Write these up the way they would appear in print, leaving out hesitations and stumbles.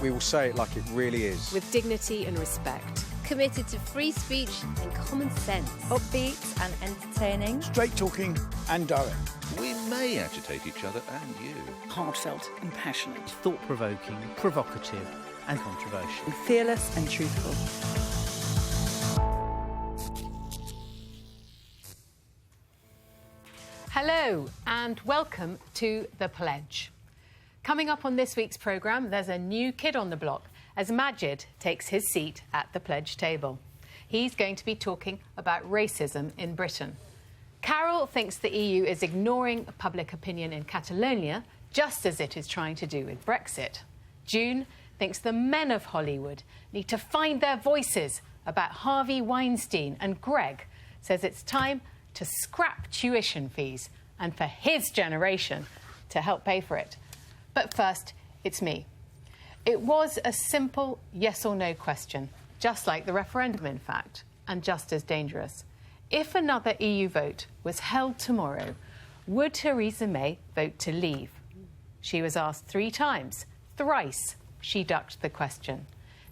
We will say it like it really is. With dignity and respect. Committed to free speech and common sense. Upbeat and entertaining. Straight talking and direct. We may agitate each other and you. Heartfelt and passionate. Thought-provoking, provocative and controversial. Fearless and truthful. Hello and welcome to The Pledge. Coming up on this week's programme, there's a new kid on the block as Maajid takes his seat at the Pledge table. He's going to be talking about racism in Britain. Carole thinks the EU is ignoring public opinion in Catalonia, just as it is trying to do with Brexit. June thinks the men of Hollywood need to find their voices about Harvey Weinstein, and Greg says it's time to scrap tuition fees and for his generation to help pay for it. But first, it's me. It was a simple yes or no question, just like the referendum, in fact, and just as dangerous. If another EU vote was held tomorrow, would Theresa May vote to leave? She was asked 3 times. Thrice she ducked the question.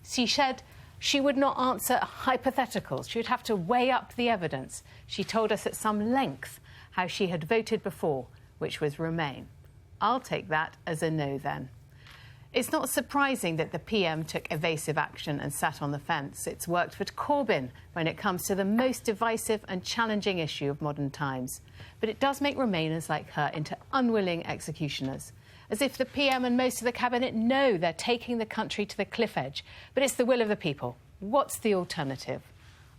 She said she would not answer hypotheticals. She would have to weigh up the evidence. She told us at some length how she had voted before, which was Remain. I'll take that as a no, then. It's not surprising that the PM took evasive action and sat on the fence. It's worked for Corbyn when it comes to the most divisive and challenging issue of modern times. But it does make Remainers like her into unwilling executioners. As if the PM and most of the Cabinet know they're taking the country to the cliff edge. But it's the will of the people. What's the alternative?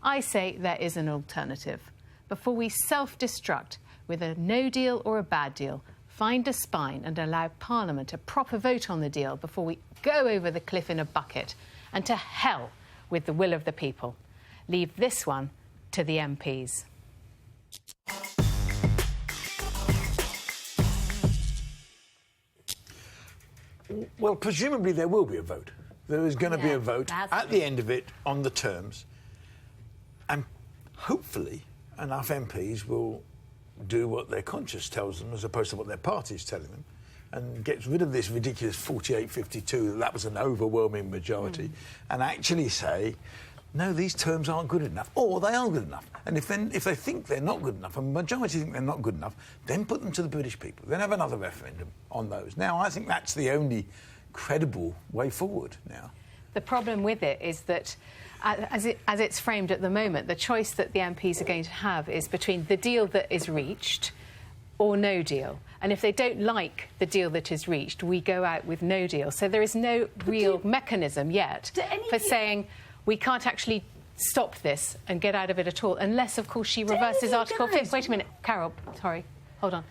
I say there is an alternative. Before we self-destruct with a no deal or a bad deal, find a spine and allow Parliament a proper vote on the deal before we go over the cliff in a bucket. And to hell with the will of the people. Leave this one to the MPs. Well, presumably there will be a vote. There is going to be a vote at the end of it on the terms. And hopefully enough MPs will do what their conscience tells them as opposed to what their party is telling them, and gets rid of this ridiculous 48-52, that was an overwhelming majority, and actually say, no, these terms aren't good enough, or they are good enough. And if they think they're not good enough, and the majority think they're not good enough, then put them to the British people. Then have another referendum on those. Now, I think that's the only credible way forward now. The problem with it is that, as it's framed at the moment, the choice that the MPs are going to have is between the deal that is reached or no deal. And if they don't like the deal that is reached, we go out with no deal. So there is no real mechanism yet for saying we can't actually stop this and get out of it at all, unless, of course, she reverses Article 50. Wait a minute, Carole, sorry, hold on.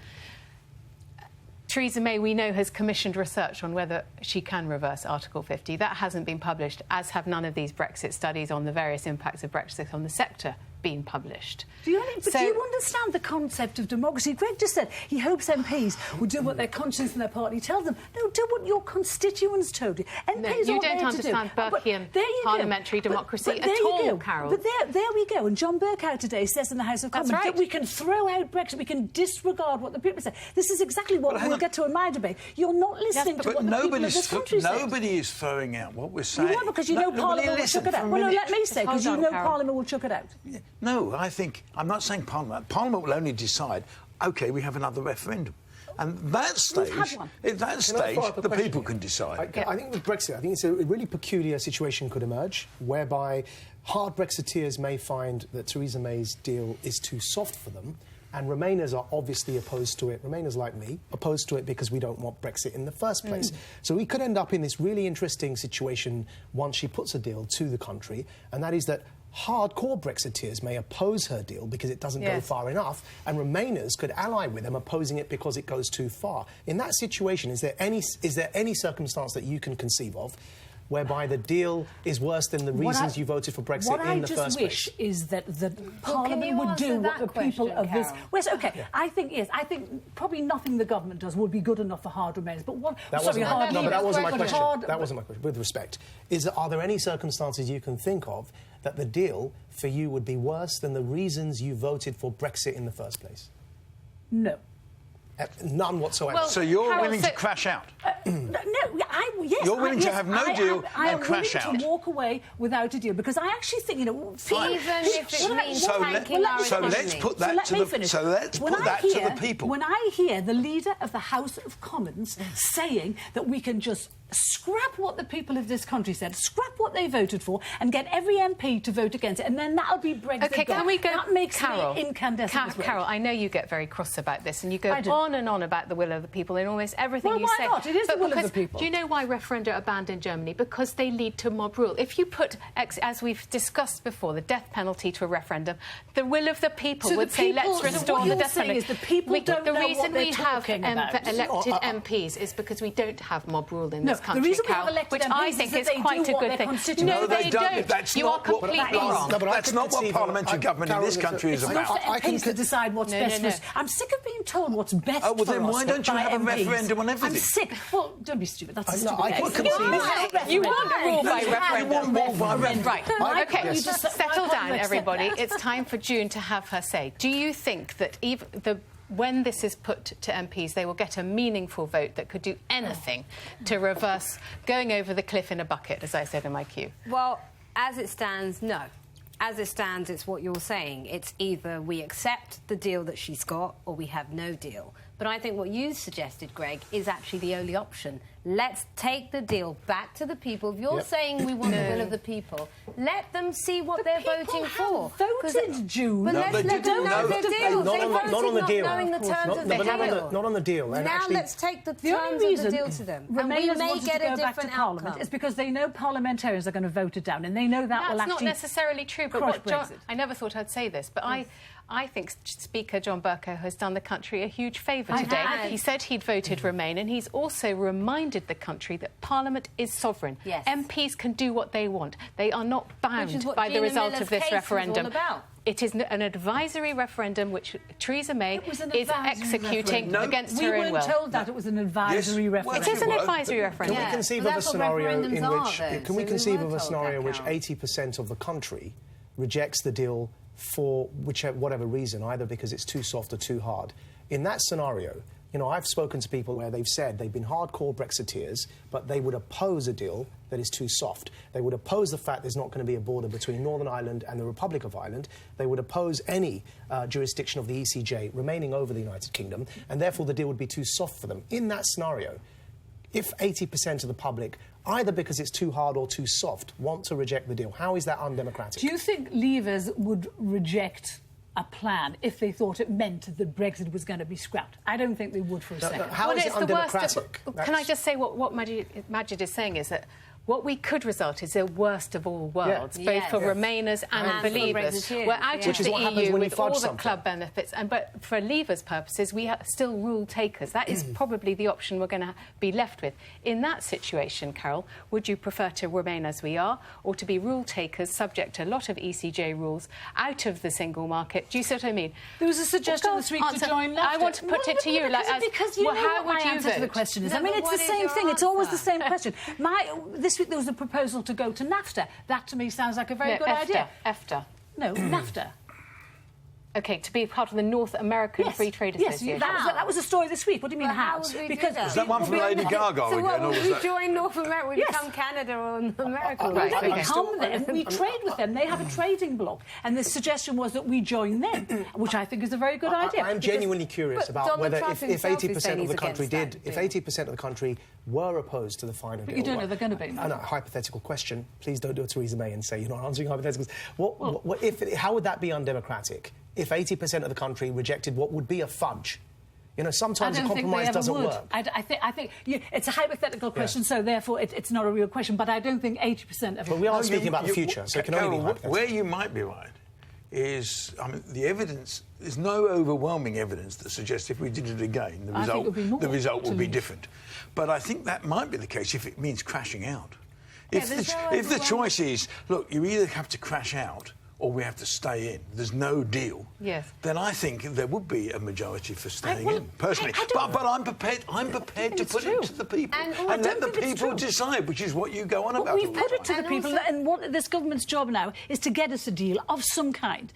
Theresa May, we know, has commissioned research on whether she can reverse Article 50. That hasn't been published, as have none of these Brexit studies on the various impacts of Brexit on the sector been published. Do you understand the concept of democracy? Greg just said he hopes MPs will do what their conscience and their party tells them. No, do what your constituents told you. MPs you don't understand Burkean parliamentary democracy at all, Carole. But there we go. And John Bercow today says in the House of Commons that we can throw out Brexit, we can disregard what the people say. This is exactly what we'll get to in my debate. You're not listening to what the people of this country say. Nobody is throwing out what we're saying. You are, because you know Parliament will chuck it out. Well, no, let me say, because you know Parliament will chuck it out. Yeah. No, I'm not saying Parliament. Parliament will only decide, OK, we have another referendum. And that stage, the people can decide. I think with Brexit, I think it's a really peculiar situation could emerge, whereby hard Brexiteers may find that Theresa May's deal is too soft for them, and Remainers are obviously opposed to it. Remainers like me, opposed to it because we don't want Brexit in the first place. So we could end up in this really interesting situation once she puts a deal to the country, and that is that hardcore Brexiteers may oppose her deal because it doesn't go far enough, and Remainers could ally with them opposing it because it goes too far. In that situation, is there any circumstance that you can conceive of whereby the deal is worse than the reasons you voted for Brexit in the first place? What I just wish is that the Parliament would do what the people of this... Well, OK, yeah. I think probably nothing the government does would be good enough for hard Remainers. But what... That wasn't my question. That wasn't my question. With respect, are there any circumstances you can think of that the deal for you would be worse than the reasons you voted for Brexit in the first place? No. None whatsoever. Well, so you're willing to crash out? Yes, you're willing to have no deal and crash out. I am willing to walk away without a deal because I actually think, even if it means tanking our economy. Let's put that to the people. When I hear the leader of the House of Commons saying that we can just scrap what the people of this country said, scrap what they voted for, and get every MP to vote against it, and then that'll be Brexit. OK, can we go... That makes Carole, me incandescent. Carole, I know you get very cross about this, and you go on and on about the will of the people in almost everything you say. Why not? It is the will of the people. Do you know why referenda are banned in Germany? Because they lead to mob rule. If you put, as we've discussed before, the death penalty to a referendum, the will of the people would say, let's restore the death penalty. The reason we have elected MPs is because we don't have mob rule in this country, Carole, which I think is quite a good thing. No, they don't. You are completely wrong. That's not what parliamentary government in this country is about. It's not for MPs to decide what's best for us. I'm sick of being told what's best for us. Well, then why don't you have a referendum on everything? I'm sick. Well, don't be stupid. That's a stupid You want a rule by referendum. Right. OK, Yes. settle down, everybody. It's time for June to have her say. Do you think that when this is put to MPs, they will get a meaningful vote that could do anything to reverse going over the cliff in a bucket, as I said in my cue? Well, as it stands, no. As it stands, it's what you're saying. It's either we accept the deal that she's got or we have no deal. But I think what you suggested, Greg, is actually the only option. Let's take the deal back to the people. If you're saying we want the will of the people, let them see what they're voting for. Voted, June. But let's let them know the deal. Not on the deal. Not knowing the terms of the deal. Not on the deal. Now let's take the terms of the deal to them. And we may get a different outcome. It's because they know parliamentarians are going to vote it down, and they know that will actually... That's not necessarily true, but I never thought I'd say this, but I think Speaker John Bercow has done the country a huge favour today. He said he'd voted Remain, and he's also reminded the country that Parliament is sovereign. Yes. MPs can do what they want. They are not bound by the result of this referendum. It is an advisory referendum which Theresa May is executing against her own will. We weren't told that it was an advisory referendum. It is an advisory referendum. Can we conceive of a scenario in which... Can we conceive of a scenario in which 80% of the country rejects the deal for whatever reason, either because it's too soft or too hard? In that scenario, you know, I've spoken to people where they've said they've been hardcore Brexiteers, but they would oppose a deal that is too soft. They would oppose the fact there's not going to be a border between Northern Ireland and the Republic of Ireland. They would oppose any jurisdiction of the ECJ remaining over the United Kingdom, and therefore the deal would be too soft for them. In that scenario, if 80% of the public, either because it's too hard or too soft, want to reject the deal, how is that undemocratic? Do you think Leavers would reject a plan if they thought it meant that Brexit was going to be scrapped? I don't think they would for a second. How is it undemocratic? Can I just say what Maajid is saying is that what we could result is the worst of all worlds, both for Remainers and Believers. We're out of the EU with all the club benefits, but for Leavers' purposes, we are still rule takers. That is probably the option we're going to be left with. In that situation, Carole, would you prefer to remain as we are, or to be rule takers, subject to a lot of ECJ rules, out of the single market? Do you see what I mean? There was a suggestion this week to join Leicester. I want to put it to you, because you know how would you answer to the question is. I mean, it's the same thing. It's always the same question. This week there was a proposal to go to NAFTA. That to me sounds like a very good idea. EFTA. No, NAFTA. OK, to be part of the North American Free Trade Association. That was a story this week. What do you mean, how? Because is that one from Lady Gaga so again? Would we join North America? We become Canada or America? We don't become them. We trade with them. They have a trading bloc. And the suggestion was that we join them, which I think is a very good idea. I'm genuinely curious about whether if 80% of the country did, if 80% of the country were opposed to the final deal. But you don't know they're going to be. No, hypothetical question. Please don't do a Theresa May and say you're not answering hypotheticals. How would that be undemocratic? If 80% of the country rejected what would be a fudge? You know, sometimes a compromise doesn't work. I think it's a hypothetical question, so therefore it's not a real question, but I don't think 80% of it... But we are speaking about the future, so it can only be hypothetical. Where you might be right is, I mean, the evidence... There's no overwhelming evidence that suggests if we did it again, the result would be different. But I think that might be the case if it means crashing out. If the choice is, look, you either have to crash out or we have to stay in, there's no deal, then I think there would be a majority for staying in, personally. But I'm prepared to put it to the people and let the people decide, which is what you go on about. We've put it to the people, and what this government's job now is to get us a deal of some kind.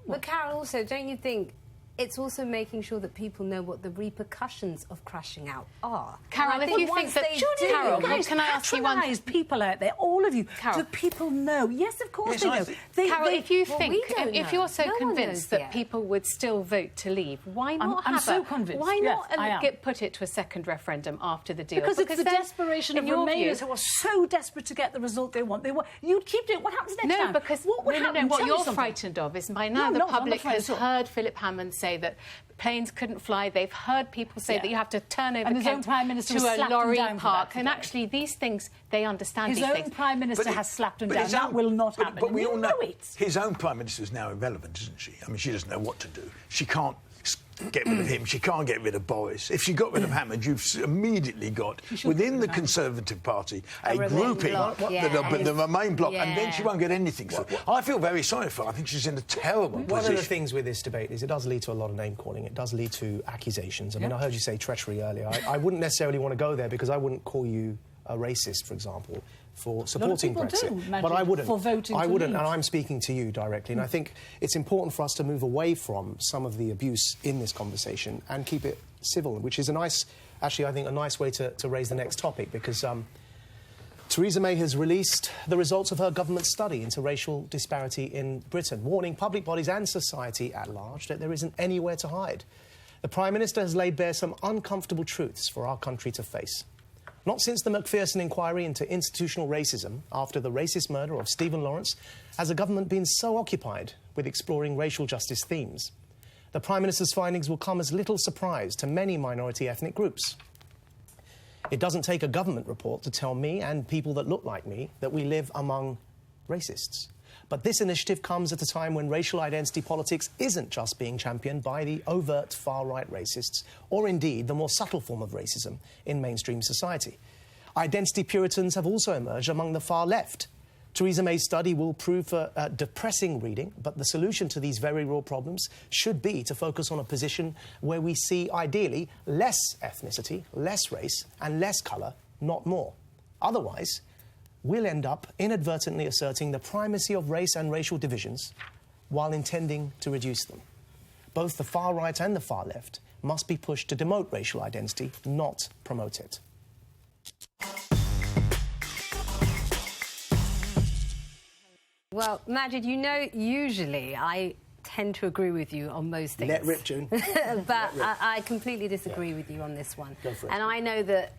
But Carole, also, don't you think it's also making sure that people know what the repercussions of crashing out are. Carole, if you think that... Carole, can I ask you one? People out there, all of you, do people know? Yes, of course they know. Carole, if you think, if you're so convinced that people would still vote to leave, why not put it to a second referendum after the deal? Because it's the desperation of Remainers who are so desperate to get the result they want. You'd keep doing it. What happens next time? Because what you're frightened of is by now the public has heard Philip Hammond say that planes couldn't fly. They've heard people say that you have to turn over Kent to a lorry park. And actually, these things, they understand these things. His own Prime Minister has slapped him down. That will not happen. But we all know it. His own Prime Minister is now irrelevant, isn't she? I mean, she doesn't know what to do. She can't get rid of him. She can't get rid of Boris. If she got rid of Hammond, you've immediately got, within the Conservative Party, a grouping, the Remain bloc, and then she won't get anything through. I feel very sorry for her. I think she's in a terrible position. One of the things with this debate is it does lead to a lot of name-calling. It does lead to accusations. I mean, I heard you say treachery earlier. I wouldn't necessarily want to go there because I wouldn't call you a racist, for example, for supporting Brexit. But I wouldn't. For voting I wouldn't, leave. and I'm speaking to you directly. And I think it's important for us to move away from some of the abuse in this conversation and keep it civil, which is actually, I think, a nice way to raise the next topic, because Theresa May has released the results of her government study into racial disparity in Britain, warning public bodies and society at large that there isn't anywhere to hide. The Prime Minister has laid bare some uncomfortable truths for our country to face. Not since the Macpherson inquiry into institutional racism after the racist murder of Stephen Lawrence has the government been so occupied with exploring racial justice themes. The Prime Minister's findings will come as little surprise to many minority ethnic groups. It doesn't take a government report to tell me and people that look like me that we live among racists. But this initiative comes at a time when racial identity politics isn't just being championed by the overt far-right racists, or indeed the more subtle form of racism in mainstream society. Identity Puritans have also emerged among the far left. Theresa May's study will prove for depressing reading, but the solution to these very real problems should be to focus on a position where we see, ideally, less ethnicity, less race, and less colour, not more. Otherwise, we'll end up inadvertently asserting the primacy of race and racial divisions while intending to reduce them. Both the far right and the far left must be pushed to demote racial identity, not promote it. Well, Maajid, you know, usually I tend to agree with you on most things. Let rip, June. But I completely disagree with you on this one. Go for it. And I know that,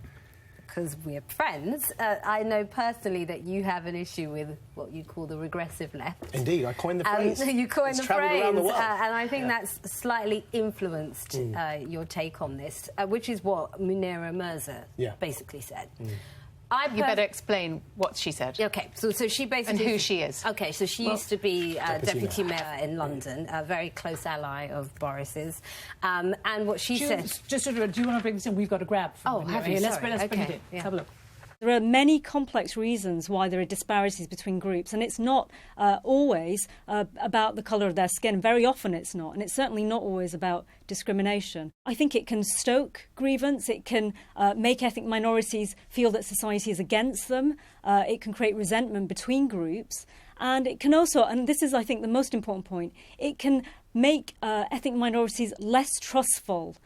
because we're friends, I know personally that you have an issue with what you call the regressive left. Indeed, I coined the phrase. You coined the phrase, around the world. And I think that's slightly influenced your take on this, which is what Munira Mirza basically said. You better explain what she said. OK, so she basically... And who she is. OK, so she used to be Deputy Mayor in London, a very close ally of Boris's. And what she said... Just do you want to bring this in? We've got a grab. Have you? Let's bring it in. Yeah. Have a look. There are many complex reasons why there are disparities between groups, and it's not always about the colour of their skin. Very often it's not, and it's certainly not always about discrimination. I think it can stoke grievance, it can make ethnic minorities feel that society is against them, it can create resentment between groups, and it can also, and this is I think the most important point, it can make ethnic minorities less trustful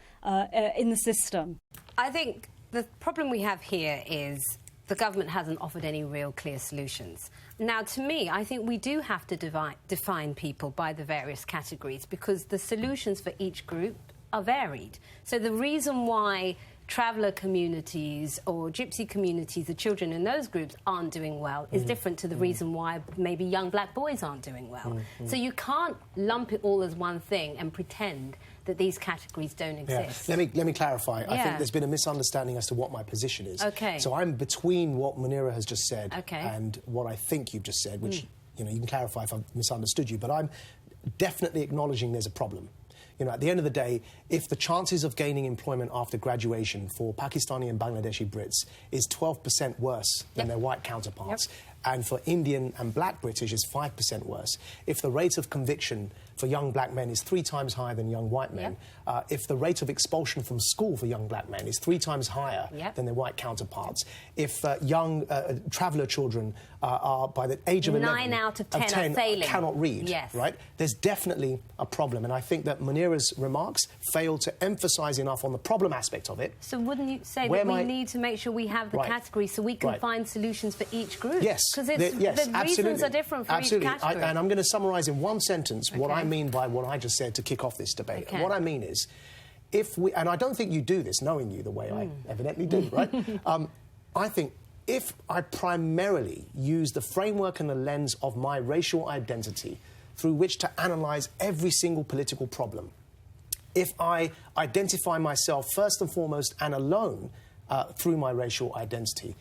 in the system. I think the problem we have here is the government hasn't offered any real clear solutions. Now, to me, I think we do have to define people by the various categories because the solutions for each group are varied. So the reason why traveller communities or gypsy communities, the children in those groups aren't doing well is different to the reason why maybe young black boys aren't doing well. So you can't lump it all as one thing and pretend that these categories don't exist. Let me clarify. I think there's been a misunderstanding as to what my position is. OK. So I'm between what Munira has just said and what I think you've just said, which, you know, you can clarify if I've misunderstood you, but I'm definitely acknowledging there's a problem. You know, at the end of the day, if the chances of gaining employment after graduation for Pakistani and Bangladeshi Brits is 12% worse than their white counterparts, and for Indian and black British is 5% worse, if the rate of conviction for young black men is 3 times higher than young white men, if the rate of expulsion from school for young black men is 3 times higher than their white counterparts, if young traveller children are, by the age of 11... 9 out of 10 are failing. Cannot read, right? There's definitely a problem, and I think that Munira's remarks fail to emphasise enough on the problem aspect of it. So wouldn't you say that we need to make sure we have the category so we can find solutions for each group? Yes. Because the reasons are different for each category. And I'm going to summarise in one sentence what I mean by what I just said to kick off this debate. And what I mean is, if we... And I don't think you do this, knowing you the way I evidently do, right? I think if I primarily use the framework and the lens of my racial identity through which to analyse every single political problem, if I identify myself first and foremost and alone through my racial identity,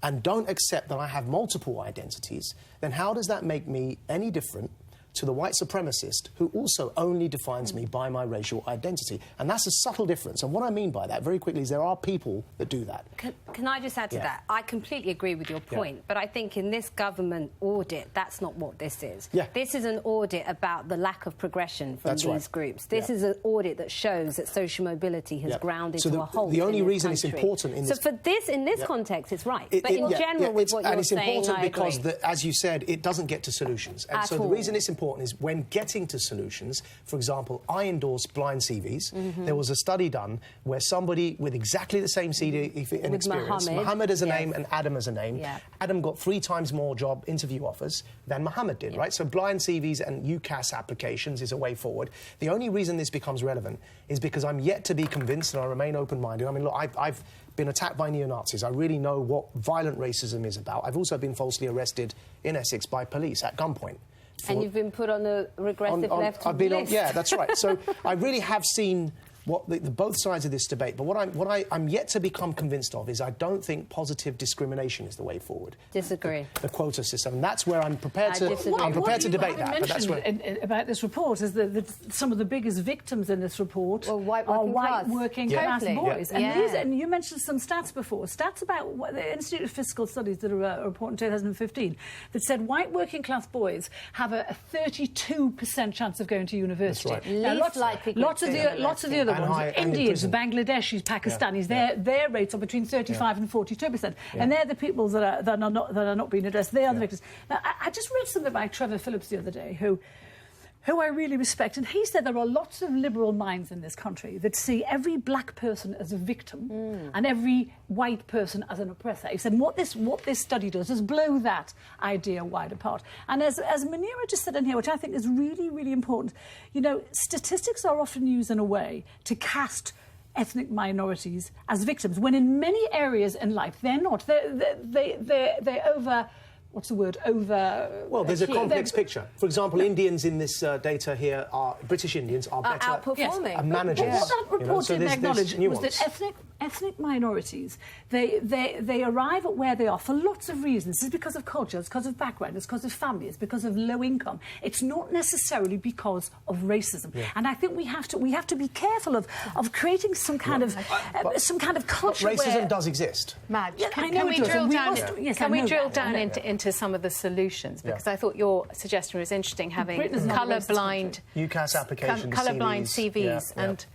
and don't accept that I have multiple identities, then how does that make me any different to the white supremacist who also only defines me by my racial identity? And that's a subtle difference. And what I mean by that, very quickly, is there are people that do that. Can I just add to that? I completely agree with your point, but I think in this government audit, that's not what this is. This is an audit about the lack of progression from these groups. This is an audit that shows that social mobility has grounded to a halt. The only reason it's important in this... So for this, in this context, it's right. But in general, with what you're saying, and it's important because, as you said, it doesn't get to solutions. And so the reason it's important is when getting to solutions, for example, I endorse blind CVs. There was a study done where somebody with exactly the same CV and experience, Mohammed as a name and Adam as a name, Adam got 3 times more job interview offers than Mohammed did, right? So blind CVs and UCAS applications is a way forward. The only reason this becomes relevant is because I'm yet to be convinced, and I remain open-minded. I mean, look, I've been attacked by neo-Nazis. I really know what violent racism is about. I've also been falsely arrested in Essex by police at gunpoint. And you've been put on the regressive left list. Yeah, that's right. So I really have seen what both sides of this debate. But what I'm yet to become convinced of is I don't think positive discrimination is the way forward. Disagree. The quota system. And that's where I'm prepared to debate that. But that's where... about this report is that some of the biggest victims in this report are white working class boys. And you mentioned some stats before. Stats about the Institute of Fiscal Studies did a report in 2015 that said white working class boys have a 32% chance of going to university. That's right. Now, lots of the other ones, Indians, Bangladeshis, Pakistanis, their rates are between 35 and 42%. And they're the people that are not being addressed. They are the victims. Now, I just read something by Trevor Phillips the other day, who I really respect, and he said there are lots of liberal minds in this country that see every black person as a victim and every white person as an oppressor. He said what this study does is blow that idea wide apart. And as Munira just said in here, which I think is really, really important, you know, statistics are often used in a way to cast ethnic minorities as victims, when in many areas in life they're not. They're over... What's the word? Well, there's a complex picture. For example, Indians in this data here British Indians are better outperforming managers. What that report didn't acknowledge was that ethnic minorities, they arrive at where they are for lots of reasons. It's because of culture, it's because of background, it's because of family, it's because of low income. It's not necessarily because of racism. And I think we have to be careful of creating some kind of culture. Racism does exist. Madge, can we drill down into some of the solutions? Because I thought your suggestion was interesting, having colourblind UCAS applications, colourblind CVs, and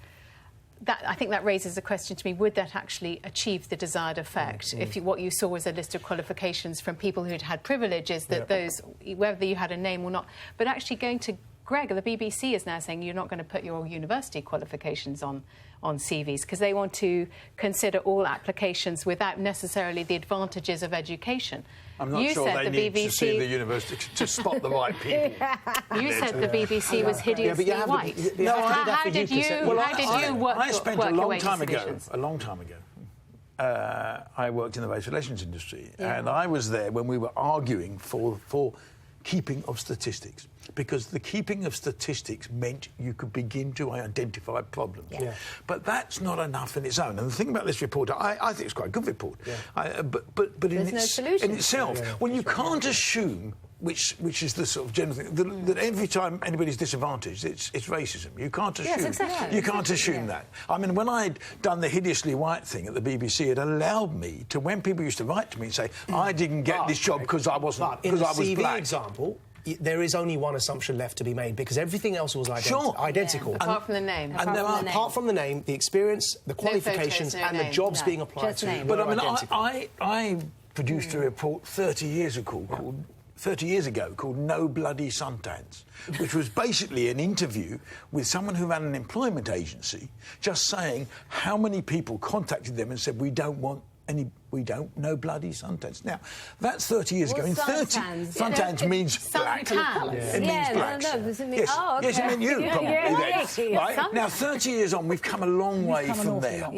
that, I think that raises a question to me: would that actually achieve the desired effect? If what you saw was a list of qualifications from people who'd had privileges, that those, whether you had a name or not, but actually going to Greg, the BBC is now saying you're not going to put your university qualifications on CVs because they want to consider all applications without necessarily the advantages of education. I'm not sure they need to see the university to spot the right people. You said the BBC was hideously white. How did you work? I spent a long time ago. I worked in the race relations industry, and I was there when we were arguing for keeping of statistics, because the keeping of statistics meant you could begin to identify problems. But that's not enough in its own. And the thing about this report, I think it's quite a good report. But in itself, when you can't assume, which is the sort of general thing, that every time anybody's disadvantaged, it's racism. You can't assume. You can't assume that. I mean, when I'd done the hideously white thing at the BBC, it allowed me to, when people used to write to me and say, I didn't get this job because I wasn't, because I was black. Example, there is only one assumption left to be made because everything else was identical. Yeah. Apart from the name. Apart from the name, the experience, the qualifications, and the jobs being applied to it. But I produced a report 30 years ago called No Bloody Suntans, which was basically an interview with someone who ran an employment agency, just saying how many people contacted them and said, we don't no bloody suntans. Now, that's 30 years ago. In 30, suntans means black. It means blacks. No, does it mean... Yes, oh, okay. Yes, it means you, probably. Yes. Right? Now, 30 years on, we've come a long way from there.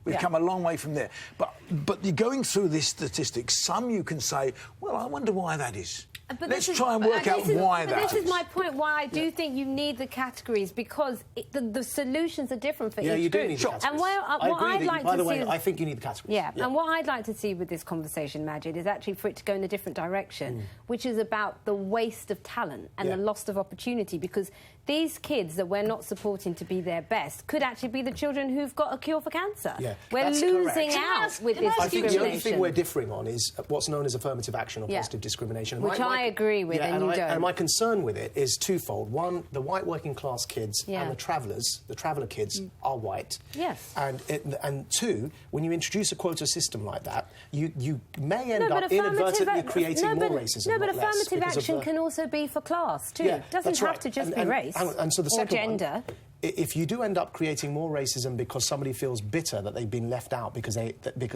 We've come a long way from there. But you're going through this statistic. Some you can say, well, I wonder why that is. Let's try and work out why that is. This is my point, why I do think you need the categories, because the solutions are different for each group. Yeah, you do need the categories. And what I'd like by to the way, see... I think you need the categories. Yeah, and what I'd like to see with this conversation, Maajid, is actually for it to go in a different direction, which is about the waste of talent and the loss of opportunity, because these kids that we're not supporting to be their best could actually be the children who've got a cure for cancer. Yeah, we're losing out with this discrimination. I think the only thing we're differing on is what's known as affirmative action or positive discrimination. Which I agree with, and you don't. And my concern with it is twofold. One, the white working class kids and the traveller kids are white. Yes. And two, when you introduce a quota system like that, you may end up inadvertently creating more racism. No, but affirmative action can also be for class too. It doesn't have to just be race. And so the or second gender. If you do end up creating more racism because somebody feels bitter that they've been left out because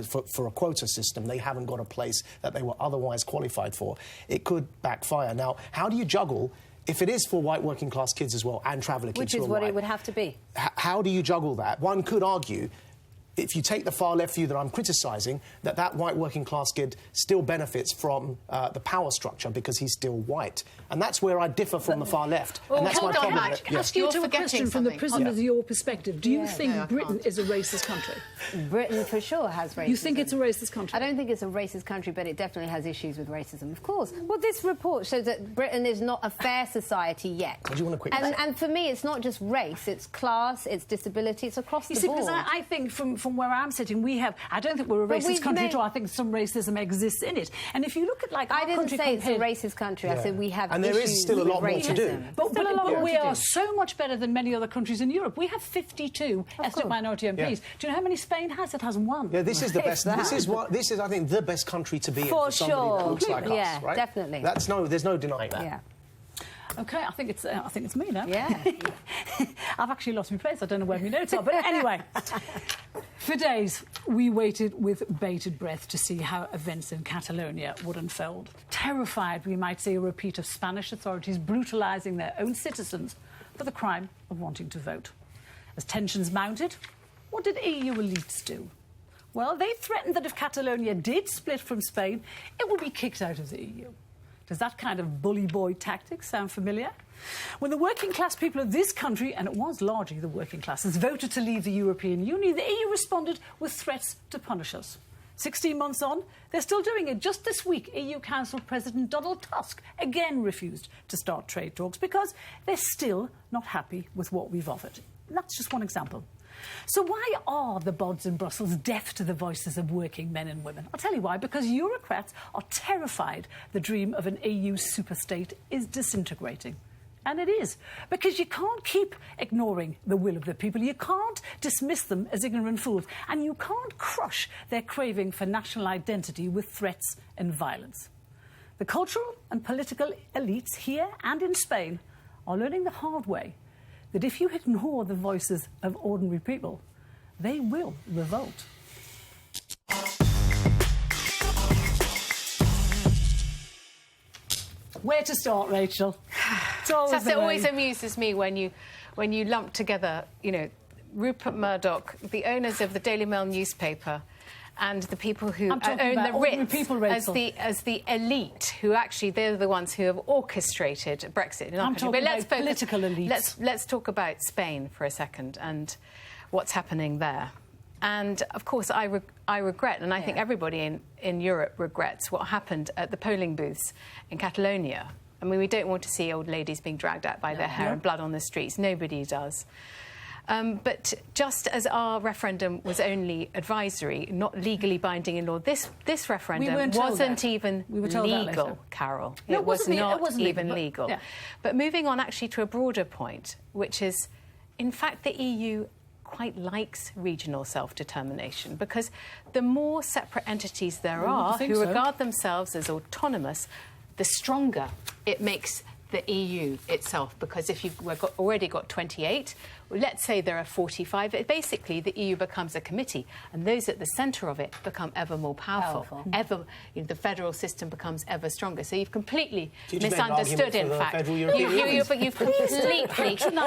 for a quota system they haven't got a place that they were otherwise qualified for, it could backfire. Now, how do you juggle, if it is for white working class kids as well and traveller kids, which is what it would have to be? How do you juggle that? One could argue, if you take the far left view that I'm criticising, that white working class kid still benefits from the power structure because he's still white. And that's where I differ from the far left. Well, and that's my problem. Can I ask you a question from the prism of your perspective? Do you think Britain is a racist country? Britain for sure has racism. You think it's a racist country? I don't think it's a racist country, but it definitely has issues with racism, of course. Well, this report shows that Britain is not a fair society yet. Do you want to quickly... And for me, it's not just race, it's class, it's disability, it's across the board. You see, because I think from where I'm sitting, I don't think we're a racist country at all. I think some racism exists in it. And if you look at, like, I didn't say it's a racist country. I said we have and there is still a lot more to do. But we are so much better than many other countries in Europe. We have 52 ethnic minority MPs. Do you know how many Spain has? It has 1. Yeah, this is the best. This is, I think, the best country to be in for somebody that looks like us, right? Definitely. There's no denying that. Yeah. OK, I think it's me now. Yeah. I've actually lost my place. I don't know where my notes are. But anyway, for days, we waited with bated breath to see how events in Catalonia would unfold. Terrified, we might say, a repeat of Spanish authorities brutalising their own citizens for the crime of wanting to vote. As tensions mounted, what did EU elites do? Well, they threatened that if Catalonia did split from Spain, it would be kicked out of the EU. Does that kind of bully boy tactic sound familiar? When the working class people of this country, and it was largely the working classes, voted to leave the European Union, the EU responded with threats to punish us. 16 months on, they're still doing it. Just this week, EU Council President Donald Tusk again refused to start trade talks because they're still not happy with what we've offered. And that's just one example. So why are the bods in Brussels deaf to the voices of working men and women? I'll tell you why. Because Eurocrats are terrified the dream of an EU superstate is disintegrating. And it is. Because you can't keep ignoring the will of the people. You can't dismiss them as ignorant fools. And you can't crush their craving for national identity with threats and violence. The cultural and political elites here and in Spain are learning the hard way that if you ignore the voices of ordinary people, they will revolt. Where to start, Rachel? It always amuses me when you lump together, Rupert Murdoch, the owners of the Daily Mail newspaper, and the people who own the Ritz as the elite, who actually they're the ones who have orchestrated Brexit in our country. But let's focus, political elites. Let's talk about Spain for a second and what's happening there. And of course, I regret, and I think everybody in Europe regrets what happened at the polling booths in Catalonia. I mean, we don't want to see old ladies being dragged out by their hair and blood on the streets. Nobody does. But just as our referendum was only advisory, not legally binding in law, this referendum wasn't even legal, Carole. No, it was not wasn't even legal. Yeah. But moving on actually to a broader point, which is, in fact, the EU quite likes regional self-determination, because the more separate entities there are who regard themselves as autonomous, the stronger it makes the EU itself, because if you've already got 28, let's say there are 45, basically the EU becomes a committee, and those at the centre of it become ever more powerful. The federal system becomes ever stronger. So you've completely misunderstood, in fact. You've completely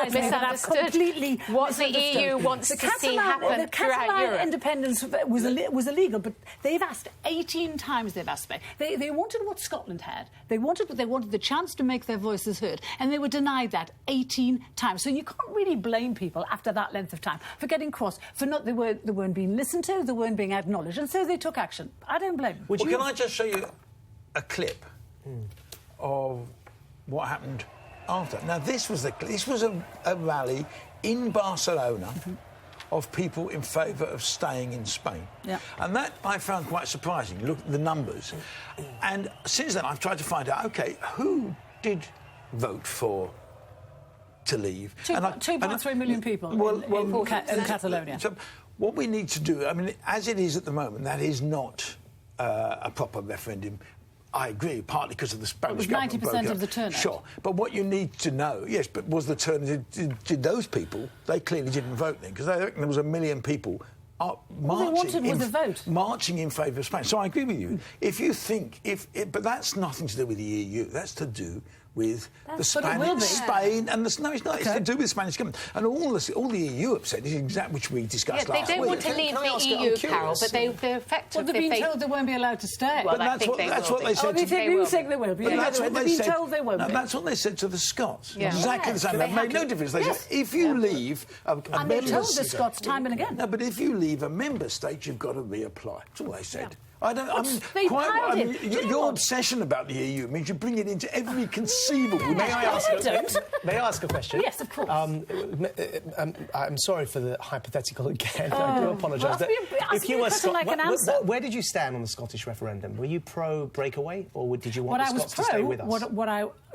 misunderstood what the EU wants to see happen throughout Europe. Independence was illegal, but they've asked 18 times. They've asked Spain. They wanted what Scotland had. They wanted the chance to make their voices heard, and they were denied that 18 times. So you can't really blame people after that length of time for getting cross, for not they weren't being listened to, they weren't being acknowledged, and so they took action. I don't blame them. Can I just show you a clip of what happened after? Now, this was a rally in Barcelona of people in favour of staying in Spain. Yeah. And that I found quite surprising. Look at the numbers. And since then, I've tried to find out, OK, who did vote to leave? 2.3 million people in Catalonia. So what we need to do, I mean, as it is at the moment, that is not a proper referendum. I agree, partly because of the Spanish government. It was 90% of the turnout. Sure, but what you need to know, yes, but was the turnout, did those people, they clearly didn't vote then, because I reckon there was 1 million people marching in favour of Spain. So I agree with you. If you think, but that's nothing to do with the EU, that's to do with Spain and the... No, it's not. It's to do with the Spanish government. And all the EU have said is exactly which we discussed last week. They don't want to leave the EU, Carole, but they're effective. Well, they've been told they won't be allowed to stay. Well, that's what they said. Oh, they think they will be. That's what they've been told they won't be. That's what they said to the Scots. Exactly the same. That made no difference. They said, if you leave a member state... And they told the Scots time and again. No, but if you leave a member state, you've got to reapply. That's all they said. Your obsession about the EU means you bring it into every conceivable... May I ask a question? Yes, of course. I'm sorry for the hypothetical again. I do apologise. Where did you stand on the Scottish referendum? Were you pro-breakaway, or did you want the Scots to stay with us?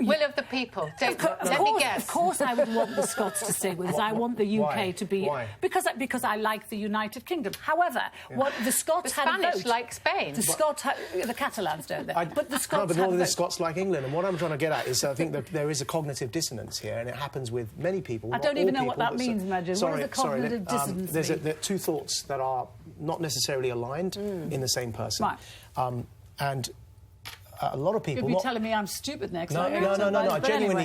Will of the people. Let me guess. Of course I would want the Scots to stay with us. I want the UK to be... Why? Because I like the United Kingdom. However, what the Scots had a vote... Spanish like Spain. The Scots... The Catalans don't, they? But the Scots nor do the Scots like England. And what I'm trying to get at is I think that there is a cognitive dissonance here, and it happens with many people. I don't even know what that means, Maajid. What does the cognitive dissonance mean? There are two thoughts that are not necessarily aligned in the same person. Right. And a lot of people... You'll be telling me I'm stupid next. No. I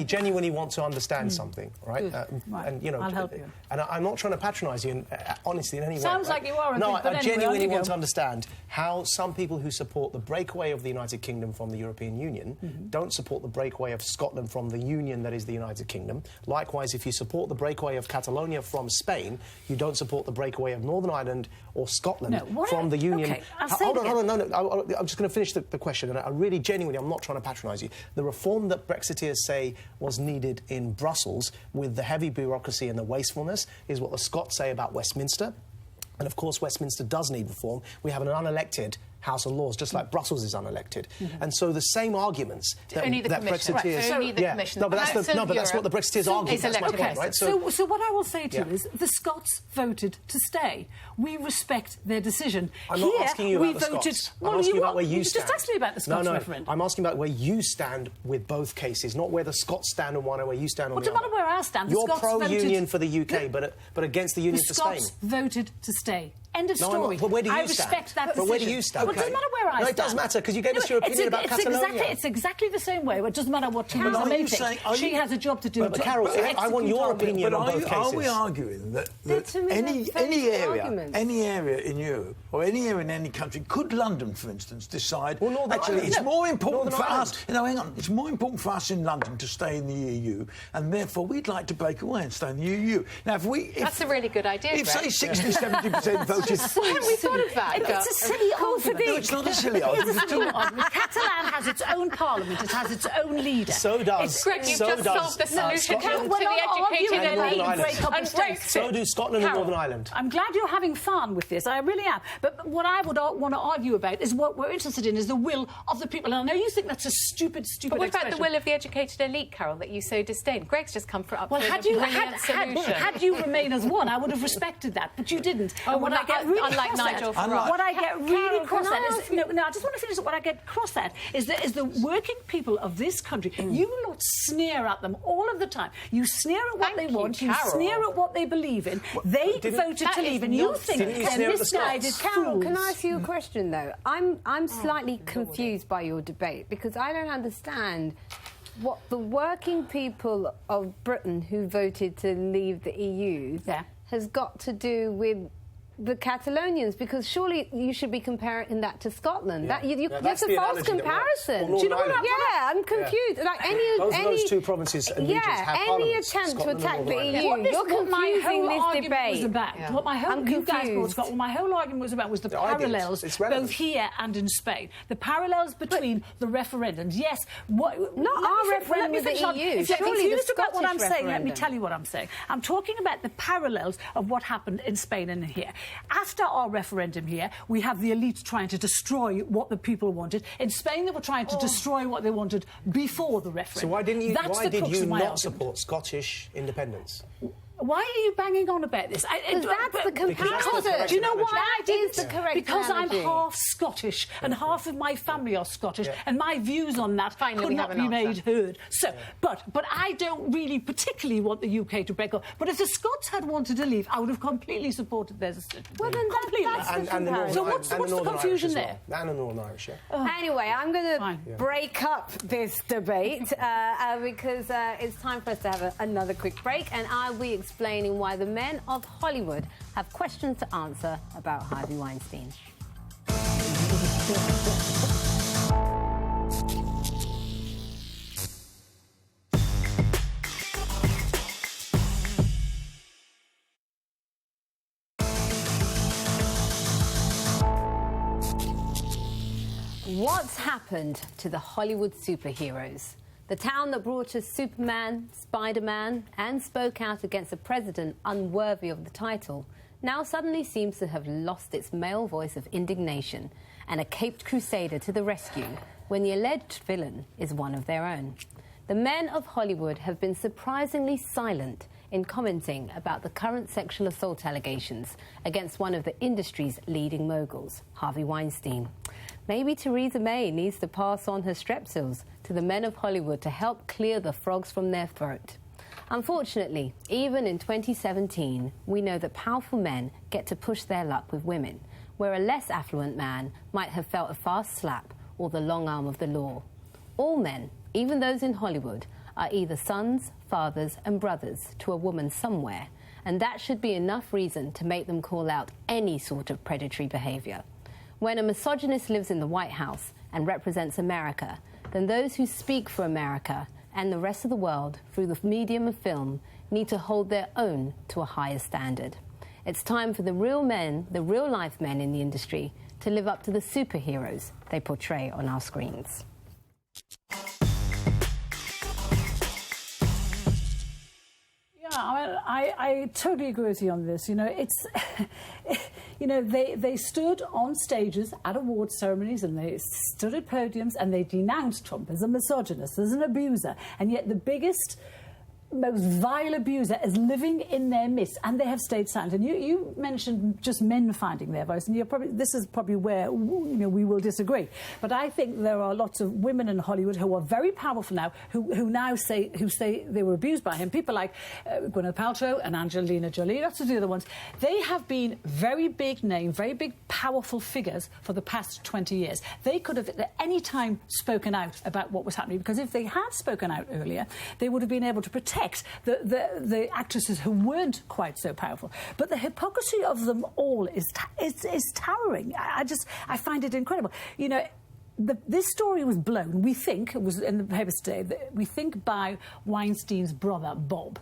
genuinely want to understand something, right? Right. And, I'll help you. And I'm not trying to patronise you, honestly, in any way. Sounds like you are. I genuinely want to understand how some people who support the breakaway of the United Kingdom from the European Union don't support the breakaway of Scotland from the Union that is the United Kingdom. Likewise, if you support the breakaway of Catalonia from Spain, you don't support the breakaway of Northern Ireland or Scotland from the Union. Okay, hold on. I'm just going to finish the question, and I really genuinely, I'm not trying to patronise you. The reform that Brexiteers say was needed in Brussels, with the heavy bureaucracy and the wastefulness, is what the Scots say about Westminster. And of course, Westminster does need reform. We have an unelected House of Lords, just like Brussels is unelected. And so the same arguments that Brexiteers... Only the Commission. No, but that's what the Brexiteers argue. That's my point, right? So what I will say to you is the Scots voted to stay. We respect their decision. I'm not asking you about the Scots. I'm asking you about where you stand. Just ask me about the Scots referendum. I'm asking about where you stand with both cases, not where the Scots stand on one and where you stand on the other. Well, it doesn't matter where I stand. You're pro-union for the UK, but against the union for Spain. The Scots voted to stay. End of story. But where do you stand? I respect that decision. But where do you stand? Well, it doesn't matter where I stand. No, it does matter, because you gave us your opinion about Catalonia. It's exactly the same way. It doesn't matter what team is making. She has a job to do. But Carole, I want your opinion on both cases. Are we arguing that any area in Europe, or any area in any country, could London, for instance, decide... Well, it's more important for us... hang on. It's more important for us in London to stay in the EU, and therefore we'd like to break away and stay in the EU. Now, That's a really good idea, If, say, 60-70% voted which is... Haven't we thought of that? It's a silly argument. No, it's not a silly argument. It's a silly argument. Catalan has its own parliament. It has its own leader. So does... Greg, you've just solved the solution to the educated elite. So do Scotland and Northern Ireland. I'm glad you're having fun with this. I really am. But what I would want to argue about is what we're interested in is the will of the people. And I know you think that's a stupid But what expression. about the will of the educated elite, Carole, that you so disdain? Greg's just come up with a brilliant solution. Had you remained as one, I would have respected that, but you didn't. Oh, and I get really unlike Nigel Farage. What I get really cross at is... No, I just want to finish. What I get cross at is the working people of this country. You lot sneer at them all of the time. You sneer at what they want. You sneer at what they believe in. They voted to leave, and you think they're misguided Carole, fools. can I ask you a question, though? I'm slightly confused by your debate, because I don't understand what the working people of Britain who voted to leave the EU has got to do with the Catalonians, because surely you should be comparing that to Scotland. That's a false comparison. Do you know what I'm confused. Like those two provinces and regions have any attempt to attack the EU, you're confusing this debate. What my whole argument was about was the parallels both here and in Spain. The parallels between the referendums. Yes, not our referendum with the EU. If you're Surely confused about what I'm saying, let referendum. me tell you what I'm saying. I'm talking about the parallels of what happened in Spain and here. After our referendum here, we have the elite trying to destroy what the people wanted. In Spain, they were trying to destroy what they wanted before the referendum. So why did you not support Scottish independence? Why are you banging on about this? That's the comparison. Do you know why I did? The correct because analogy. I'm half Scottish and half of my family are Scottish, and my views on that could not be made heard. So, but I don't really particularly want the UK to break up. But if the Scots had wanted to leave, I would have completely supported their decision. Well, then that's the comparison. So what's the confusion there? And the Northern Irish, Anyway, I'm going to break up this debate because it's time for us to have another quick break, and I'll be explaining why the men of Hollywood have questions to answer about Harvey Weinstein. What's happened to the Hollywood superheroes? The town that brought us Superman, Spider-Man, and spoke out against a president unworthy of the title now suddenly seems to have lost its male voice of indignation and a caped crusader to the rescue when the alleged villain is one of their own. The men of Hollywood have been surprisingly silent in commenting about the current sexual assault allegations against one of the industry's leading moguls, Harvey Weinstein. Maybe Theresa May needs to pass on her strepsils to the men of Hollywood to help clear the frogs from their throat. Unfortunately, even in 2017, we know that powerful men get to push their luck with women, where a less affluent man might have felt a fast slap or the long arm of the law. All men, even those in Hollywood, are either sons, fathers and brothers to a woman somewhere, and that should be enough reason to make them call out any sort of predatory behaviour. When a misogynist lives in the White House and represents America, then those who speak for America and the rest of the world through the medium of film need to hold their own to a higher standard. It's time for the real men, the real-life men in the industry, to live up to the superheroes they portray on our screens. I totally agree with you on this. You know, it's, you know, they stood on stages at award ceremonies and they stood at podiums and they denounced Trump as a misogynist, as an abuser, and yet the biggest, most vile abuser is living in their midst, and they have stayed silent. And you mentioned just men finding their voice, and this is probably where we will disagree. But I think there are lots of women in Hollywood who are very powerful now, who now say they were abused by him. People like Gwyneth Paltrow and Angelina Jolie, lots of the other ones. They have been very big name, very big powerful figures for the past 20 years. They could have at any time spoken out about what was happening, because if they had spoken out earlier, they would have been able to protect the actresses who weren't quite so powerful. But the hypocrisy of them all is towering. I find it incredible. You know, this story was blown, we think, it was in the papers today, we think by Weinstein's brother, Bob.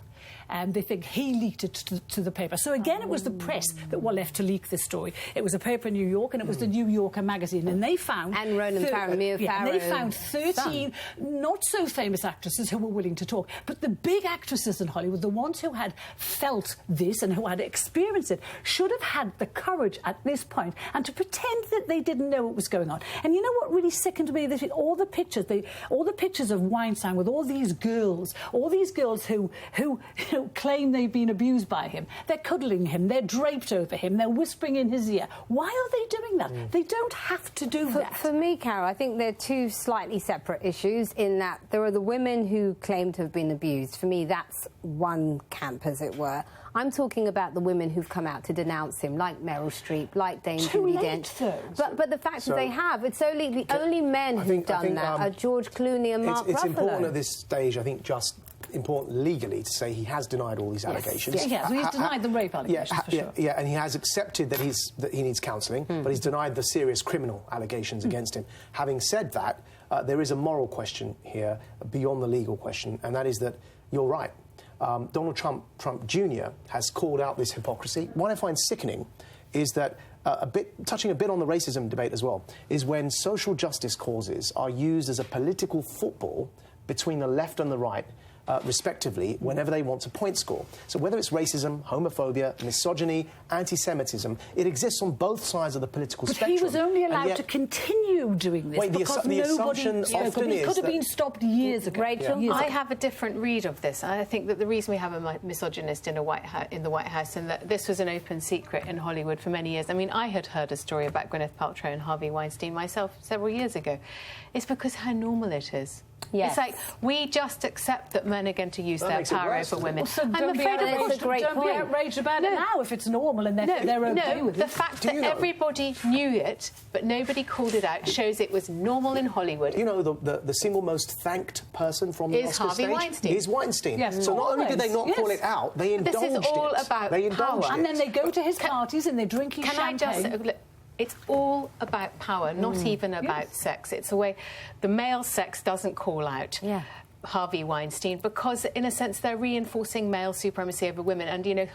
and they think he leaked it to the paper. So again, it was the press that were left to leak this story. It was a paper in New York, and it was the New Yorker magazine, and they found... And Ronan Farrow, Mia Farrow. They found 13 not-so-famous actresses who were willing to talk. But the big actresses in Hollywood, the ones who had felt this and who had experienced it, should have had the courage at this point and to pretend that they didn't know what was going on. And you know what really sickened me this week? All the pictures of Weinstein with all these girls who claim they've been abused by him. They're cuddling him, they're draped over him, they're whispering in his ear. Why are they doing that? They don't have to do that. For me, Carole, I think they're two slightly separate issues in that there are the women who claim to have been abused. For me, that's one camp, as it were. I'm talking about the women who've come out to denounce him, like Meryl Streep, like Dame Judi Dench. But the fact is they have. It's only the only men who've done that are George Clooney and Mark Ruffalo. It's important at this stage, I think, just important legally to say he has denied all these allegations. Yes. Yes. He's denied the rape allegations, for sure. Yeah, and he has accepted that he needs counselling, but he's denied the serious criminal allegations against him. Having said that, there is a moral question here beyond the legal question, and that is that you're right. Donald Trump Jr. has called out this hypocrisy. What I find sickening is that touching a bit on the racism debate as well, is when social justice causes are used as a political football between the left and the right, respectively, whenever they want to point score. So whether it's racism, homophobia, misogyny, anti-Semitism, it exists on both sides of the political spectrum. But he was only allowed to continue doing this because the assumption often is it could have been stopped years ago. Rachel, I have a different read of this. I think that the reason we have a misogynist in the White House and that this was an open secret in Hollywood for many years. I mean, I had heard a story about Gwyneth Paltrow and Harvey Weinstein myself several years ago. It's because how normal it is. Yes. It's like we just accept that men are going to use their power over women. So don't be outraged about it now if it's normal and they're okay with it. The fact that everybody knew it but nobody called it out shows it was normal in Hollywood. You know, the single most thanked person from the Oscar stage Weinstein. is Weinstein. Yes, so not only did they not call it out, they indulged it. This is all about power. And then they go to his parties and they're drinking champagne. It's all about power, not even about sex. It's a way the male sex doesn't call out Harvey Weinstein because, in a sense, they're reinforcing male supremacy over women. And, you know,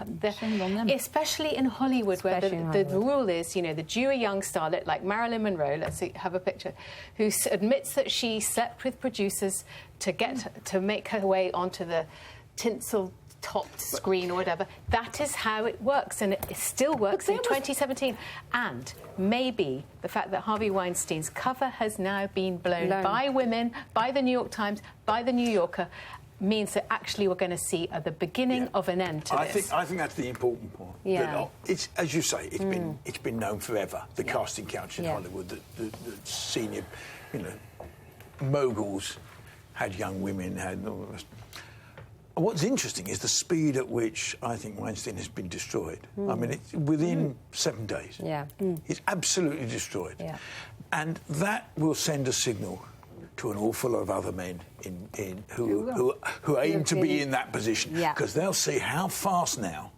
especially in Hollywood, where the rule is, you know, the Jew, a young starlet like Marilyn Monroe, let's have a picture, who admits that she slept with producers to make her way onto the tinsel topped screen or whatever. That is how it works, and it still works in 2017. And maybe the fact that Harvey Weinstein's cover has now been blown by women, by the New York Times, by the New Yorker, means that actually we're going to see the beginning of an end to this. I think that's the important point. Yeah. It's, as you say, it's been known forever. The casting couch in Hollywood, the senior, you know, moguls had young women, had all the rest. What's interesting is the speed at which I think Weinstein has been destroyed. I mean, it's within 7 days. It's absolutely destroyed. And that will send a signal to an awful lot of other men who aim to be in that position. Because they'll see how fast now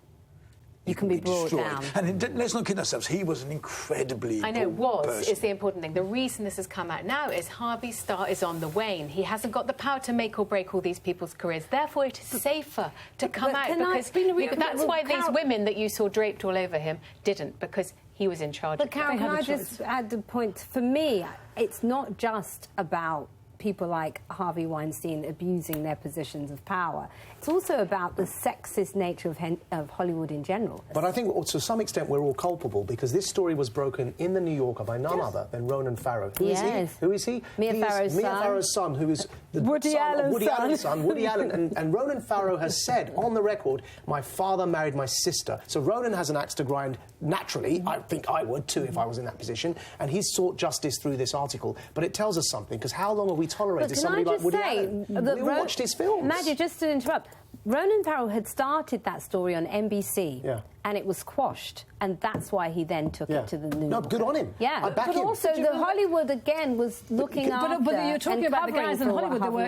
you can be brought down. And let's not kid ourselves, he was an incredibly important person. Is the important thing. The reason this has come out now is Harvey's star is on the wane. He hasn't got the power to make or break all these people's careers. Therefore, it is safer to come out because that's why these women that you saw draped all over him didn't, because he was in charge. But Carole, can I just add the point? For me, it's not just about people like Harvey Weinstein abusing their positions of power. It's also about the sexist nature of Hollywood in general. But I think to some extent we're all culpable because this story was broken in the New Yorker by none other than Ronan Farrow. Who is he? Who is he? Mia Farrow's son, who is the Woody Allen's son. Woody Allen. And Ronan Farrow has said on the record, my father married my sister. So Ronan has an axe to grind naturally. I think I would too if I was in that position. And he's sought justice through this article. But it tells us something, because how long have we tolerated somebody like Woody Allen? We all watched his films. Maajid, just to interrupt, Ronan Farrow had started that story on NBC, and it was quashed, and that's why he then took it to the New Yorker. No, good on him. Yeah, I back him. But also, the Hollywood again was looking after. But you're talking about the guys in Hollywood that were.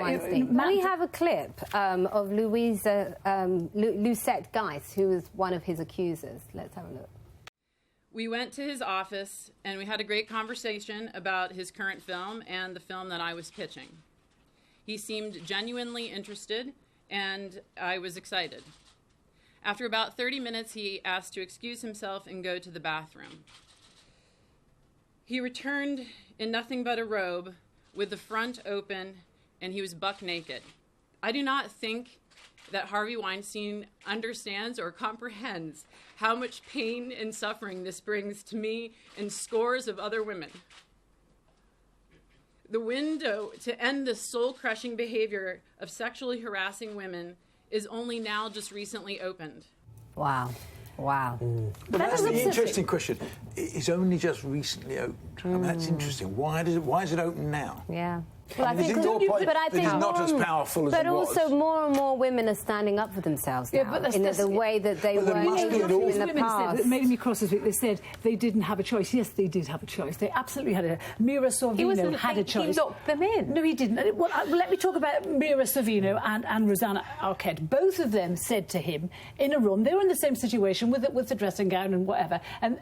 We have a clip of Lucette Geis, who was one of his accusers. Let's have a look. We went to his office and we had a great conversation about his current film and the film that I was pitching. He seemed genuinely interested and I was excited. After about 30 minutes, he asked to excuse himself and go to the bathroom. He returned in nothing but a robe with the front open, and he was buck naked. I do not think that Harvey Weinstein understands or comprehends how much pain and suffering this brings to me and scores of other women. The window to end this soul-crushing behavior of sexually harassing women is only now just recently opened. Wow. Wow. But that's the interesting question. It's only just recently opened. And that's interesting. Why is it open now? Yeah. Well, I think, is it your point that it's not as powerful as it was? But also more and more women are standing up for themselves now, but in the way that they weren't able to in the past. That made me cross this week. They said they didn't have a choice. Yes, they did have a choice. They absolutely had a... Mira Sorvino had a choice. He locked them in. No, he didn't. Well, let me talk about Mira Sorvino and Rosanna Arquette. Both of them said to him in a room, they were in the same situation with the dressing gown and whatever, and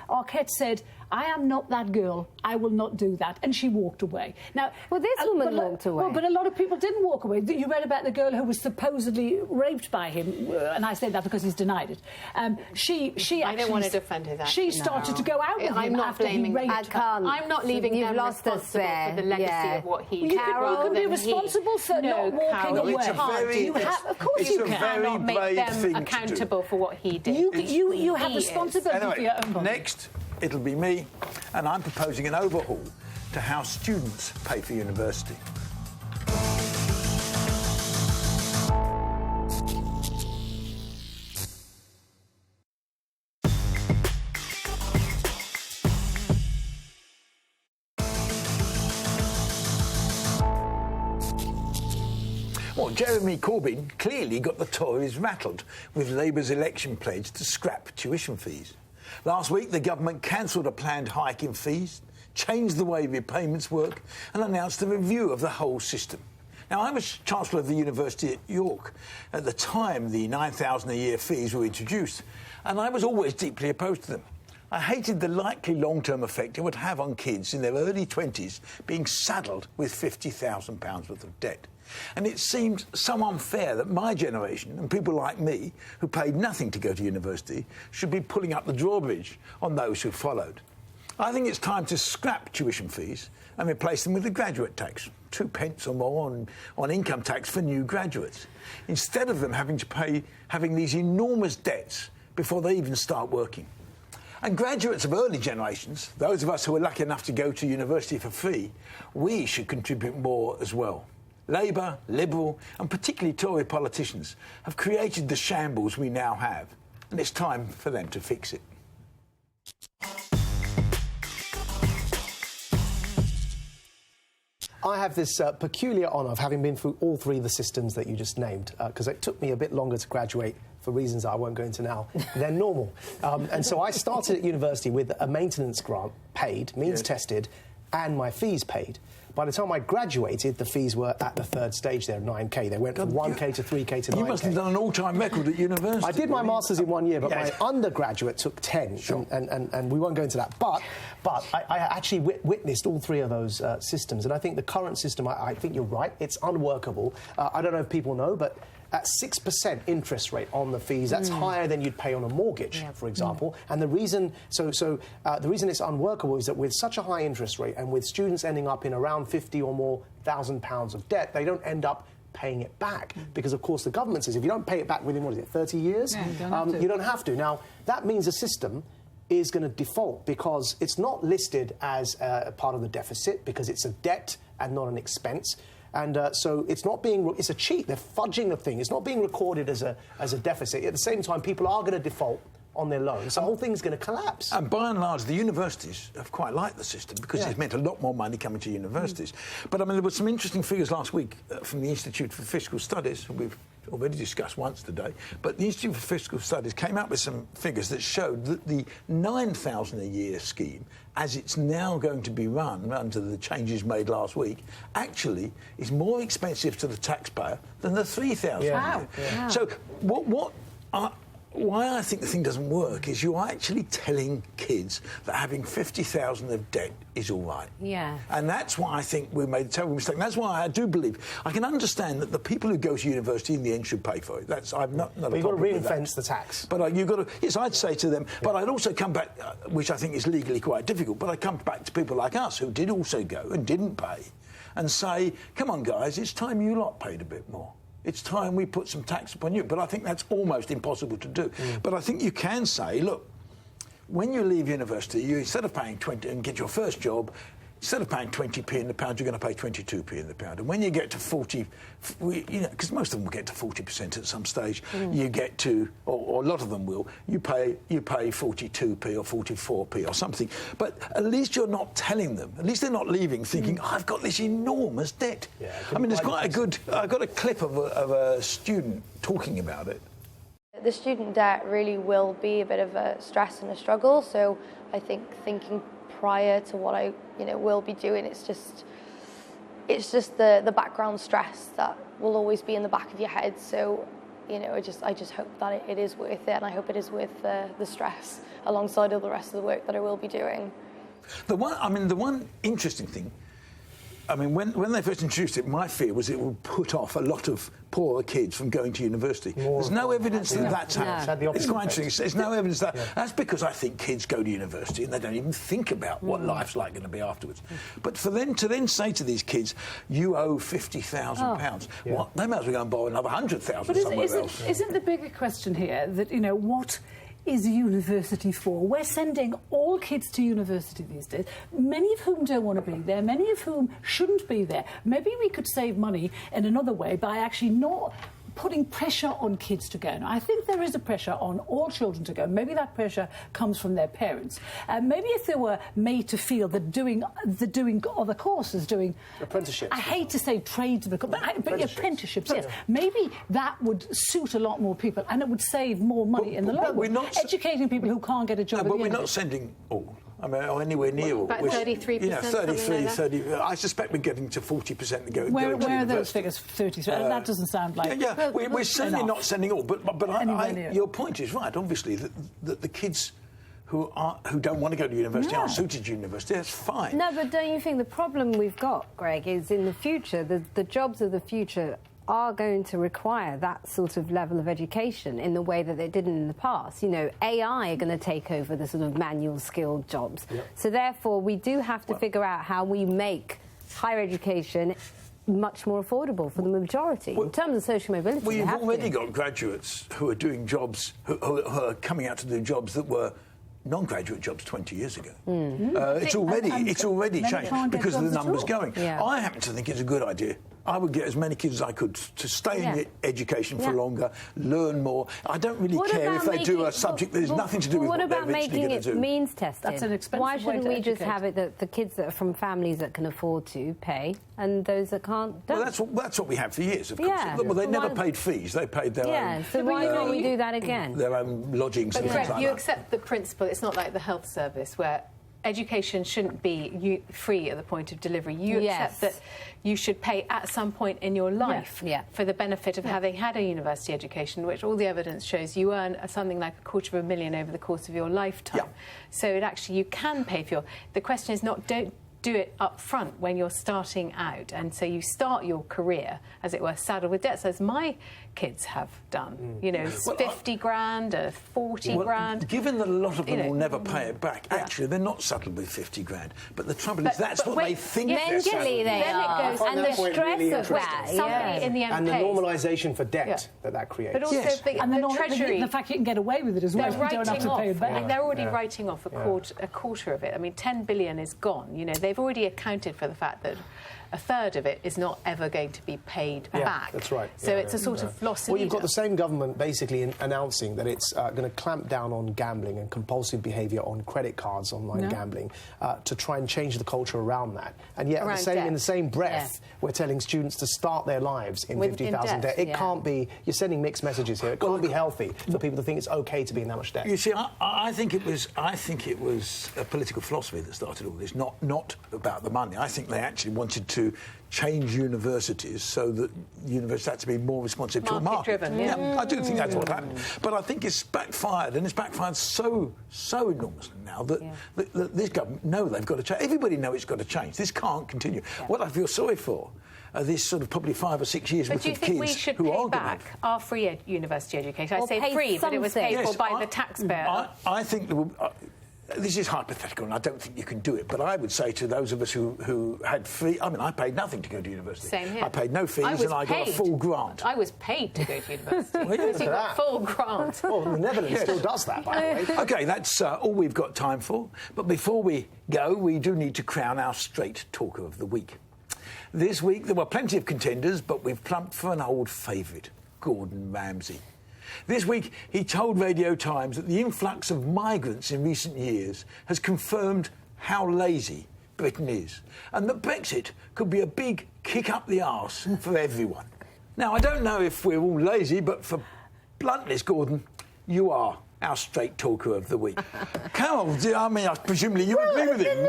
Arquette said, I am not that girl. I will not do that. And she walked away. Now, well, this woman walked away. Well, but a lot of people didn't walk away. You read about the girl who was supposedly raped by him, and I say that because he's denied it. I don't want to defend her. She started to go out with him after he raped her. I'm not leaving them responsible for the legacy of what he did. You can be responsible for not walking away. Of course you can. You cannot make them accountable for what he did. You have responsibility for your own body. Next, it'll be me, and I'm proposing an overhaul to how students pay for university. Well, Jeremy Corbyn clearly got the Tories rattled with Labour's election pledge to scrap tuition fees. Last week, the government cancelled a planned hike in fees, changed the way repayments work, and announced a review of the whole system. Now, I was Chancellor of the University at York at the time the £9,000 a year fees were introduced, and I was always deeply opposed to them. I hated the likely long-term effect it would have on kids in their early 20s being saddled with £50,000 worth of debt. And it seemed so unfair that my generation, and people like me, who paid nothing to go to university, should be pulling up the drawbridge on those who followed. I think it's time to scrap tuition fees and replace them with a graduate tax, 2 pence or more on income tax for new graduates, instead of them having these enormous debts before they even start working. And graduates of early generations, those of us who were lucky enough to go to university for free, we should contribute more as well. Labour, Liberal and particularly Tory politicians have created the shambles we now have, and it's time for them to fix it. I have this peculiar honour of having been through all three of the systems that you just named, because it took me a bit longer to graduate for reasons that I won't go into now than normal. And so I started at university with a maintenance grant paid, means tested, and my fees paid. By the time I graduated, the fees were at the third stage there, 9k. They went from 1k to 3k to 9k. You must have done an all-time record at university. I did my master's in 1 year, but my undergraduate took 10, and we won't go into that. But I actually witnessed all three of those systems, and I think the current system, I think you're right, it's unworkable. I don't know if people know, but at 6% interest rate on the fees, that's higher than you'd pay on a mortgage, for example. And the reason, the reason it's unworkable is that with such a high interest rate and with students ending up in around £50,000 or more of debt, they don't end up paying it back. Because, of course, the government says if you don't pay it back within, 30 years? You don't have to. Now, that means the system is going to default because it's not listed as a part of the deficit because it's a debt and not an expense. And so it's not being... It's a cheat. They're fudging the thing. It's not being recorded as a deficit. At the same time, people are going to default on their loans. The whole thing's going to collapse. And by and large, the universities have quite liked the system because it's meant a lot more money coming to universities. But, I mean, there were some interesting figures last week from the Institute for Fiscal Studies. We've already discussed once today. But the Institute for Fiscal Studies came up with some figures that showed that the £9,000 a year scheme, as it's now going to be run under the changes made last week, actually is more expensive to the taxpayer than the £3,000 a year. So why I think the thing doesn't work is you're actually telling kids that having 50,000 of debt is all right. Yeah. And that's why I think we made a terrible mistake. And that's why I do believe, I can understand that the people who go to university in the end should pay for it. I'm not a problem with that. You've got to ring-fence the tax. But you've got to, yes, I'd say to them, but I'd also come back, which I think is legally quite difficult, but I'd come back to people like us who did also go and didn't pay and say, come on, guys, it's time you lot paid a bit more. It's time we put some tax upon you. But I think that's almost impossible to do. But I think you can say, look, when you leave university, you instead of paying 20 and get your first job, instead of paying 20p in the pound, you're going to pay 22p in the pound. And when you get to 40, because most of them will get to 40% at some stage, you get to, or a lot of them will, you pay 42p or 44p or something. But at least you're not telling them. At least they're not leaving thinking, I've got this enormous debt. Yeah, I mean, there's quite a good. I got a clip of a student talking about it. The student debt really will be a bit of a stress and a struggle. So I think thinking prior to what I will be doing, it's just the background stress that will always be in the back of your head. So I just hope that it is worth it, and I hope it is worth the stress alongside all the rest of the work that I will be doing. The one interesting thing, I mean, when they first introduced it, my fear was it would put off a lot of poorer kids from going to university. There's no evidence that that's happened. It's quite interesting. There's no evidence that. That's because I think kids go to university and they don't even think about what life's like going to be afterwards. But for them to then say to these kids, you owe £50,000, what? They might as well go and borrow another 100,000 somewhere else. Isn't the bigger question here that, what is university for? We're sending all kids to university these days, many of whom don't want to be there, many of whom shouldn't be there. Maybe we could save money in another way by actually not putting pressure on kids to go. Now, I think there is a pressure on all children to go. Maybe that pressure comes from their parents. Maybe if they were made to feel that doing other courses, doing apprenticeships. I hate to say trades, but apprenticeships, yes. Maybe that would suit a lot more people, and it would save more money in the long run. Educating people who can't get a job. But we're not sending all. I mean, or anywhere near all. About 33%. 33, 30. I suspect we're getting to 40% to go. Where are those figures? 33. That doesn't sound like. We're certainly not sending all. But your point is right. Obviously, that the kids who don't want to go to university aren't suited to university. That's fine. No, but don't you think the problem we've got, Greg, is in the future, the jobs of the future are going to require that sort of level of education in the way that they didn't in the past. AI are going to take over the sort of manual skilled jobs. Yep. So therefore, we do have to figure out how we make higher education much more affordable for the majority. In terms of social mobility, well, you've already got graduates who are doing jobs, who are coming out to do jobs that were non-graduate jobs 20 years ago. It's already changed because of the numbers going. Yeah. I happen to think it's a good idea. I would get as many kids as I could to stay in education for longer, learn more. I don't really care if they do a subject that has nothing to do with what they're eventually going to do. What about making it means tested? That's an expensive Why shouldn't we just have it that the kids that are from families that can afford to pay and those that can't don't? Well, that's what we had for years, of course. Well, they never paid fees. They paid their own. So why can't we do that again? Their own lodgings and things like that. You accept the principle. It's not like the health service where education shouldn't be free at the point of delivery. You accept that you should pay at some point in your life for the benefit of having had a university education, which all the evidence shows you earn something like $250,000 over the course of your lifetime. So you can pay for the question is not don't do it up front when you're starting out, and so you start your career, as it were, saddled with debts, as my kids have done. 50 grand, 40 grand. Given that a lot of them will never pay it back, actually they're not saddled with 50 grand. But the trouble is that's what they think they're saddled with. They are. And the stress of that. Somebody in the end and the normalisation for debt that creates. But also the Treasury. The fact you can get away with it as well. You don't have to pay it back. They're already writing off a quarter of it. I mean, 10 billion is gone. They've already accounted for the fact that a third of it is not ever going to be paid back. That's right. So it's a sort of loss. Well, you've got the same government basically announcing that it's going to clamp down on gambling and compulsive behaviour on credit cards, online gambling, to try and change the culture around that. And yet, in the same breath, we're telling students to start their lives in 50,000 debt. It can't be. You're sending mixed messages here. It can't be healthy for people to think it's okay to be in that much debt. You see, I think it was a political philosophy that started all this, not about the money. I think they actually wanted to change universities so that universities had to be more responsive to a market. Market-driven, yeah. I do think that's what happened. But I think it's backfired, and it's backfired so enormously now that this government know they've got to change. Everybody knows it's got to change. This can't continue. Yeah. What I feel sorry for are this sort of probably 5 or 6 years worth of kids who are... But do you think we should pay back our free university education? I say free, but it was paid for by the taxpayer. I think... this is hypothetical, and I don't think you can do it, but I would say to those of us who had free... I mean, I paid nothing to go to university. Same here. I paid no fees, and I got a full grant. I was paid to go to university. Because you got full grant. Well, the Netherlands still does that, by the way. OK, that's all we've got time for. But before we go, we do need to crown our Straight Talker of the Week. This week, there were plenty of contenders, but we've plumped for an old favourite, Gordon Ramsay. This week, he told Radio Times that the influx of migrants in recent years has confirmed how lazy Britain is, and that Brexit could be a big kick up the arse for everyone. Now, I don't know if we're all lazy, but for bluntness, Gordon, you are our Straight Talker of the Week. Carole, presumably you agree with him. No,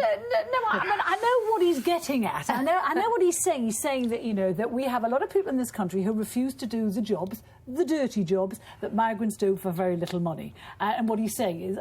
I know what he's getting at. I know what he's saying. He's saying that, that we have a lot of people in this country who refuse to do the jobs, the dirty jobs, that migrants do for very little money. And what he's saying is,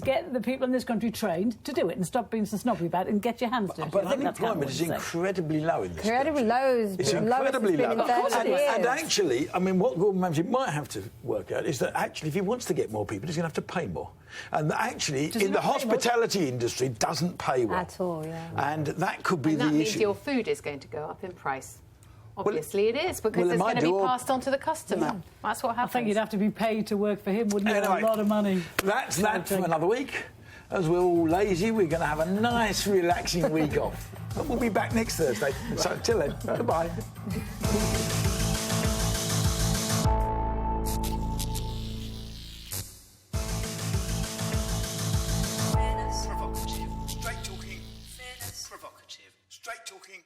get the people in this country trained to do it and stop being so snobby about it and get your hands dirty. But unemployment is incredibly low in this Incredibly low. It's incredibly low. And actually, what Gordon Ramsay might have to work out is that actually, if he wants to get more people, he's going to have to pay more. And actually, in the hospitality industry, doesn't pay well. At all, yeah. And that could be and the that issue. Means your food is going to go up in price. Obviously it is, because it's going to be passed on to the customer. Yeah. That's what happens. I think you'd have to be paid to work for him, wouldn't you? Anyway, a lot of money. That's that for another week. As we're all lazy, we're going to have a nice, relaxing week off. But we'll be back next Thursday. So, till then, goodbye. Provocative. Straight talking. Fairness. Provocative. Straight talking.